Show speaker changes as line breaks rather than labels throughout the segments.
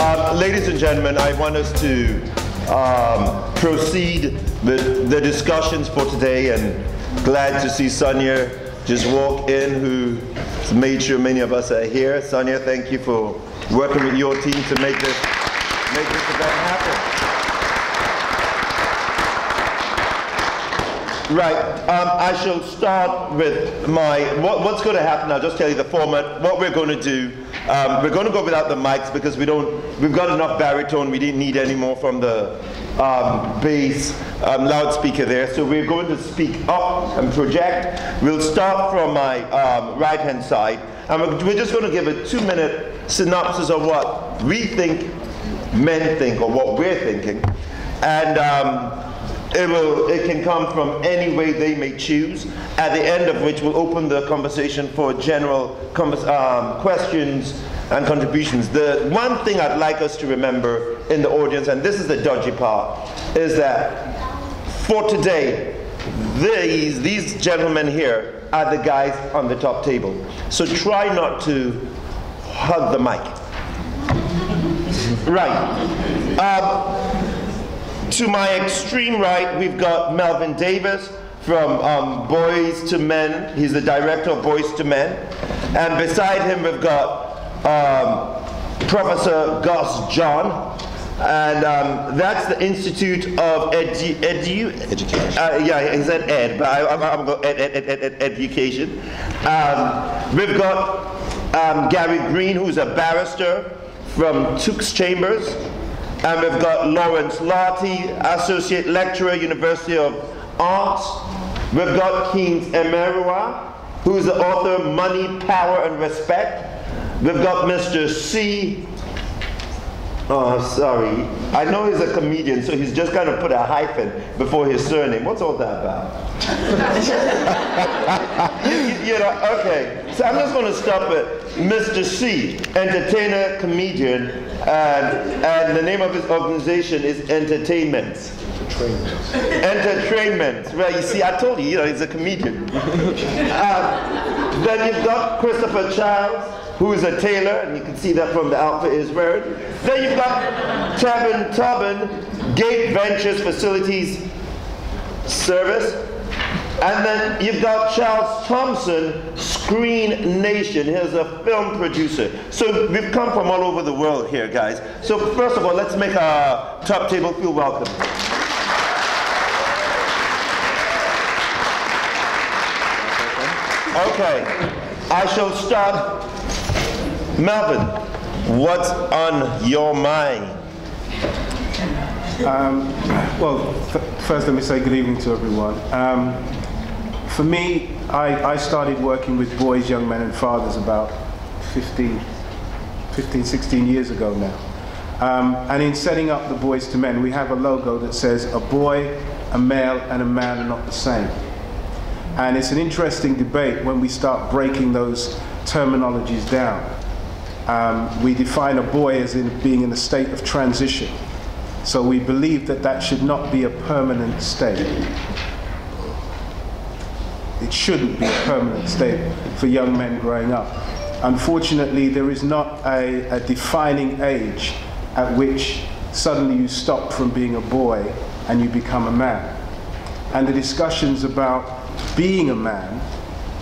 Ladies and gentlemen, I want us to proceed with the discussions for today, and glad to see Sonia just walk in, who made sure many of us are here. Sonia, thank you for working with your team to make this event happen. Right, I shall start with what's going to happen. I'll just tell you the format. What we're going to do, we're going to go without the mics because we've got enough baritone. We didn't need any more from the bass loudspeaker there. So we're going to speak up and project. We'll start from my right-hand side, and we're just going to give a 2-minute synopsis of what we think men think, or what we're thinking, and it can come from any way they may choose, at the end of which we'll open the conversation for general questions and contributions. The one thing I'd like us to remember in the audience, and this is the dodgy part, is that for today, these gentlemen here are the guys on the top table. So try not to hug the mic. Right. To my extreme right, we've got Melvyn Davis from Boys to Men. He's the director of Boys to Men. And beside him, we've got Professor Gus John. And that's the Institute of Education. Yeah, he said Ed, but I'm going Education. We've got Gary Green, who's a barrister from Tooks Chambers. And we've got Lawrence, LARTY, Associate Lecturer, University of Arts. We've got KEYNES EMERUWA, who's the author of Money, Power, and Respect. We've got Mr. C. Oh, sorry. I know he's a comedian, so he's just going to put a hyphen before his surname. What's all that about? you know, okay. So I'm just going to stop at Mr. C, entertainer, comedian, and the name of his organization is Entertainment. Entertainment. Right, you see, I told you, he's a comedian. Then you've got Christopher Childs, who is a tailor, and you can see that from the outfit he's wearing. Then you've got Tobin, Gate Ventures Facilities Service. And then you've got Charles Thompson, Screen Nation. He's a film producer. So we've come from all over the world here, guys. So first of all, let's make our top table feel welcome. Okay, I shall start. Melvyn, what's on your mind?
Well, first let me say good evening to everyone. For me, I started working with boys, young men and fathers about 15, 16 years ago now. And in setting up the Boys to Men, we have a logo that says a boy, a male and a man are not the same. And it's an interesting debate when we start breaking those terminologies down. We define a boy as in being in a state of transition. So we believe that that should not be a permanent state. It shouldn't be a permanent state for young men growing up. Unfortunately, there is not a defining age at which suddenly you stop from being a boy and you become a man. And the discussions about being a man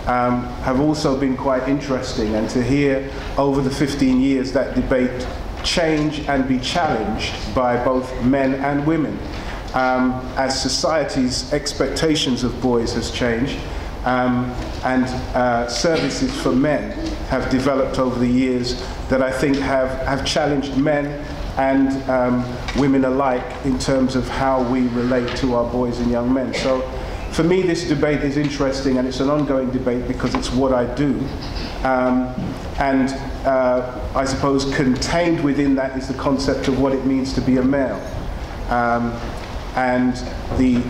have also been quite interesting, and to hear over the 15 years that debate change and be challenged by both men and women as society's expectations of boys has changed, and services for men have developed over the years that I think have challenged men and women alike in terms of how we relate to our boys and young men. So for me, this debate is interesting, and it's an ongoing debate because it's what I do. And I suppose contained within that is the concept of what it means to be a male. And the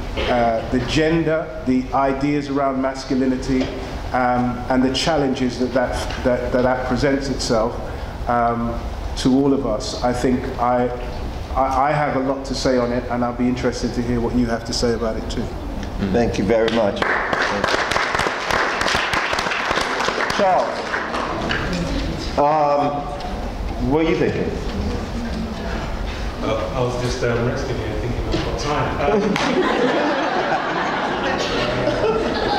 gender, the ideas around masculinity, and the challenges that presents itself to all of us. I think I have a lot to say on it, and I'll be interested to hear what you have to say about it too.
Thank you very much. Charles, what are you thinking?
I was just resting here thinking I've got time. If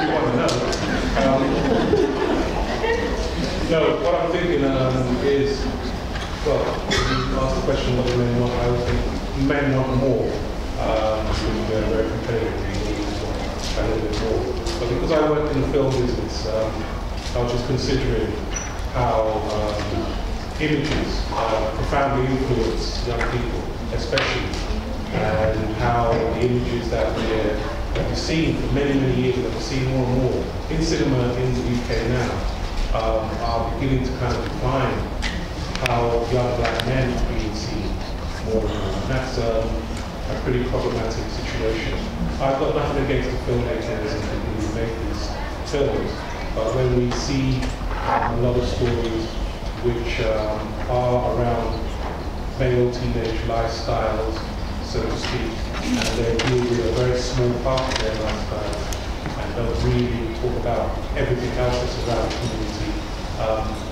you want to know. No, what I'm thinking is, well, you asked the question what the men want, I would think men want more. They're very competitive, they need a little bit more. But because I work in the film business, I was just considering how images profoundly influence young people, especially, and how the images that we've seen for many, many years, that we've seen more and more in cinema in the UK now, are beginning to kind of define how young black men are being seen more and more. And that's a pretty problematic situation. I've got nothing against the filmmakers and people who make these films, but when we see a lot of stories which are around male teenage lifestyles, so to speak, and they deal with a very small part of their lifestyles and don't really talk about everything else that's around the community,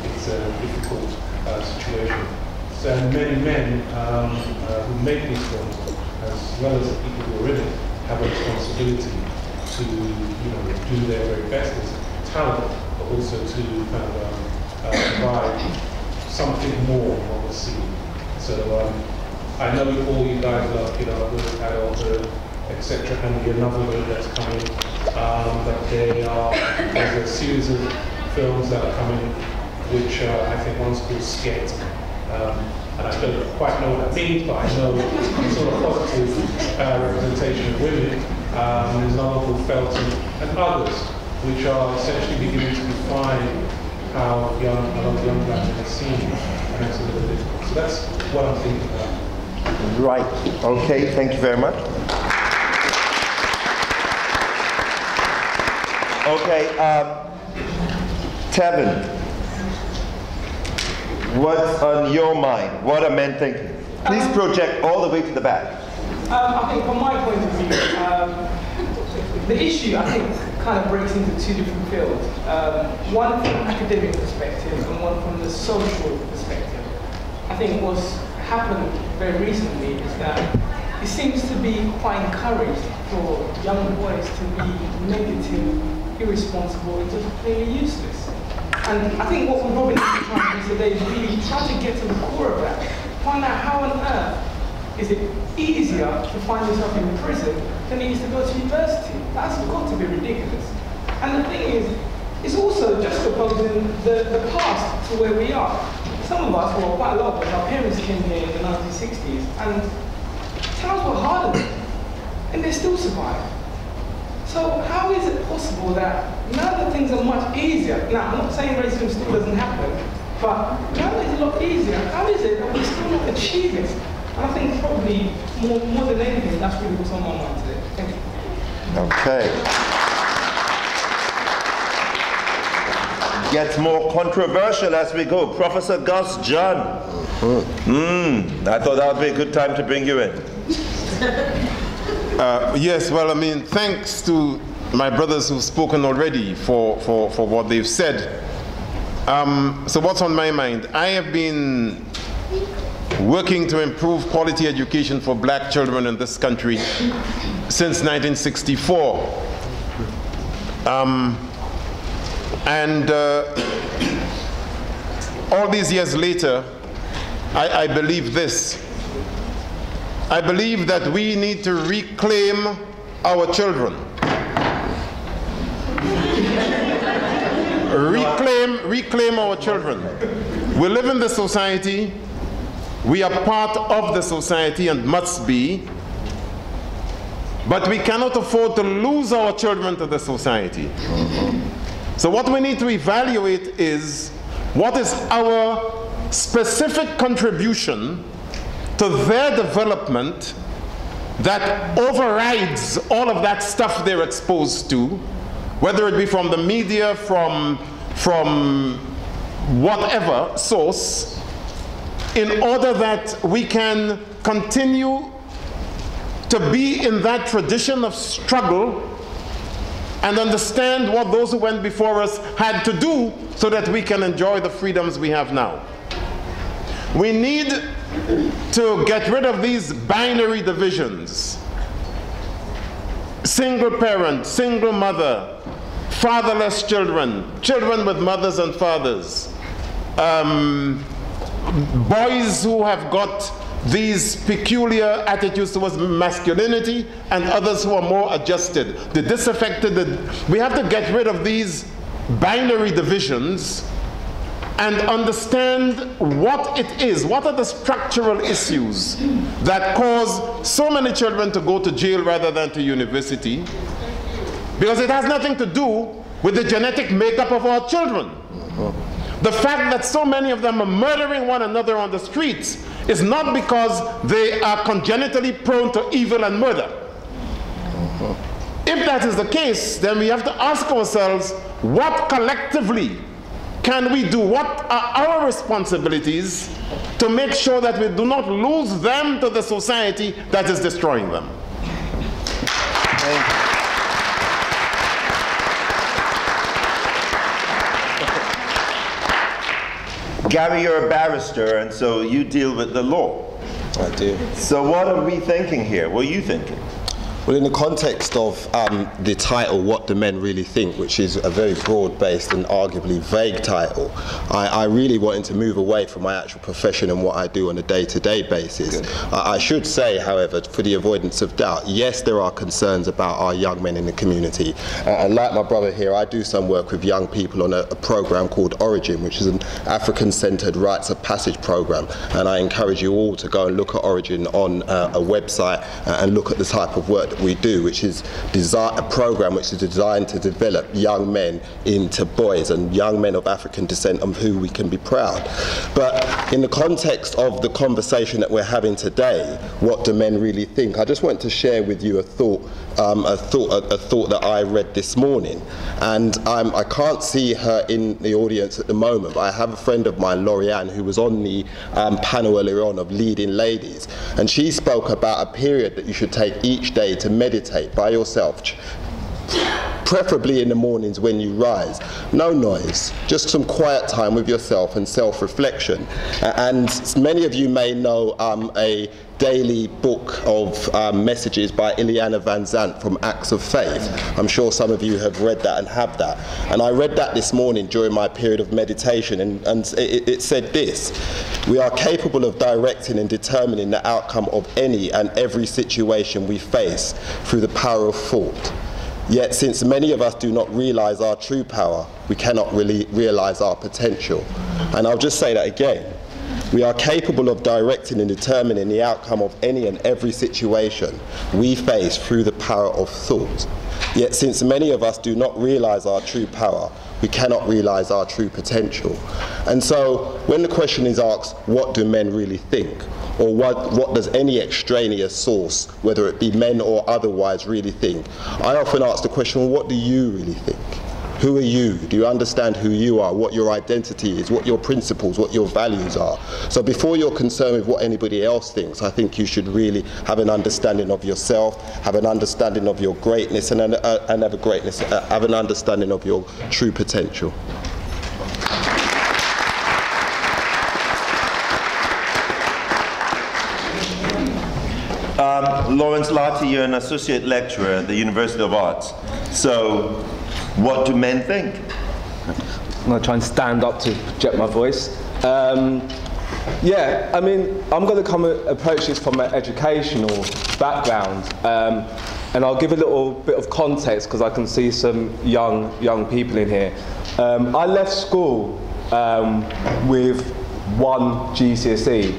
it's a difficult situation. So many men who make these films, as well as the people who are in it, have a responsibility to do their very best as talent, but also to kind of provide something more than what we're seeing. So I know all you guys love, with adulthood, etc., and the novel that's coming. But there's a series of films that are coming, which I think one's called Sket. And I don't quite know what that means, but I know it's sort of positive representation of women. There's another called Felton and others, which are essentially beginning to define how a lot of young black men are seen, and that's a little difficult. So that's what I'm thinking about.
Right. Okay. Thank you very much. Okay. Tevin, what's on your mind? What are men thinking? Please project all the way to the back.
I think from my point of view, the issue, I think, kind of breaks into two different fields. One from an academic perspective and one from the social perspective. I think what's happened very recently is that it seems to be quite encouraged for young boys to be negative, irresponsible, and just plainly useless. And I think what we're probably trying to do today is really try to get to the core of that. Find out how on earth is it easier to find yourself in prison than it is to go to university. That's got to be ridiculous. And the thing is, it's also juxtaposing the past to where we are. Some of us, well, quite a lot of us, our parents came here in the 1960s, and times were harder, and they still survived. So how is it possible that now that things are much easier, now I'm not saying racism still doesn't happen, but now that it's a lot easier, how is it that we still not achieve it? And I think probably more than anything, that's really what's on my mind today. Thank you.
Okay. Gets more controversial as we go. Professor Gus John. I thought that would be a good time to bring you in.
Yes, well, I mean, thanks to my brothers who've spoken already for what they've said. So what's on my mind? I have been working to improve quality education for black children in this country since 1964. All these years later, I believe this. I believe that we need to reclaim our children. Reclaim our children. We live in the society. We are part of the society and must be. But we cannot afford to lose our children to the society. So what we need to evaluate is what is our specific contribution to their development that overrides all of that stuff they're exposed to, whether it be from the media, from whatever source, in order that we can continue to be in that tradition of struggle and understand what those who went before us had to do so that we can enjoy the freedoms we have now. We need to get rid of these binary divisions. Single parent, single mother, fatherless children, children with mothers and fathers, boys who have got these peculiar attitudes towards masculinity, and others who are more adjusted. The disaffected, we have to get rid of these binary divisions and understand what it is, what are the structural issues that cause so many children to go to jail rather than to university, because it has nothing to do with the genetic makeup of our children. The fact that so many of them are murdering one another on the streets is not because they are congenitally prone to evil and murder. If that is the case, then we have to ask ourselves, what collectively can we do? What are our responsibilities to make sure that we do not lose them to the society that is destroying them?
Gary, you're a barrister, and so you deal with the law.
I do.
So what are we thinking here? What are you thinking?
Well, in the context of the title, What Do Men Really Think, which is a very broad-based and arguably vague title, I really wanted to move away from my actual profession and what I do on a day-to-day basis. I should say, however, for the avoidance of doubt, yes, there are concerns about our young men in the community. And like my brother here, I do some work with young people on a program called Origin, which is an African-centered rites of passage program. And I encourage you all to go and look at Origin on a website and look at the type of work that we do, which is a program which is designed to develop young men into boys and young men of African descent of who we can be proud. But in the context of the conversation that we're having today, what do men really think? I just want to share with you a thought that I read this morning, and I can't see her in the audience at the moment, but I have a friend of mine, Lorianne, who was on the panel earlier on of leading ladies, and she spoke about a period that you should take each day to meditate by yourself, preferably in the mornings when you rise. No noise, just some quiet time with yourself and self-reflection. And many of you may know a daily book of messages by Ileana Van Zandt from Acts of Faith. I'm sure some of you have read that and have that. And I read that this morning during my period of meditation, and it said this: we are capable of directing and determining the outcome of any and every situation we face through the power of thought. Yet, since many of us do not realize our true power, we cannot really realize our potential. And I'll just say that again. We are capable of directing and determining the outcome of any and every situation we face through the power of thought. Yet, since many of us do not realize our true power, we cannot realize our true potential. And so, when the question is asked, what do men really think? Or what does any extraneous source, whether it be men or otherwise, really think? I often ask the question, well, what do you really think? Who are you? Do you understand who you are, what your identity is, what your principles, what your values are? So before you're concerned with what anybody else thinks, I think you should really have an understanding of yourself, have an understanding of your greatness, and have an understanding of your true potential.
Lawrence Larty, you're an associate lecturer at the University of Arts. So, what do men think?
I'm going to try and stand up to project my voice. Yeah, I mean, I'm going to approach this from an educational background, and I'll give a little bit of context because I can see some young people in here. I left school with one GCSE.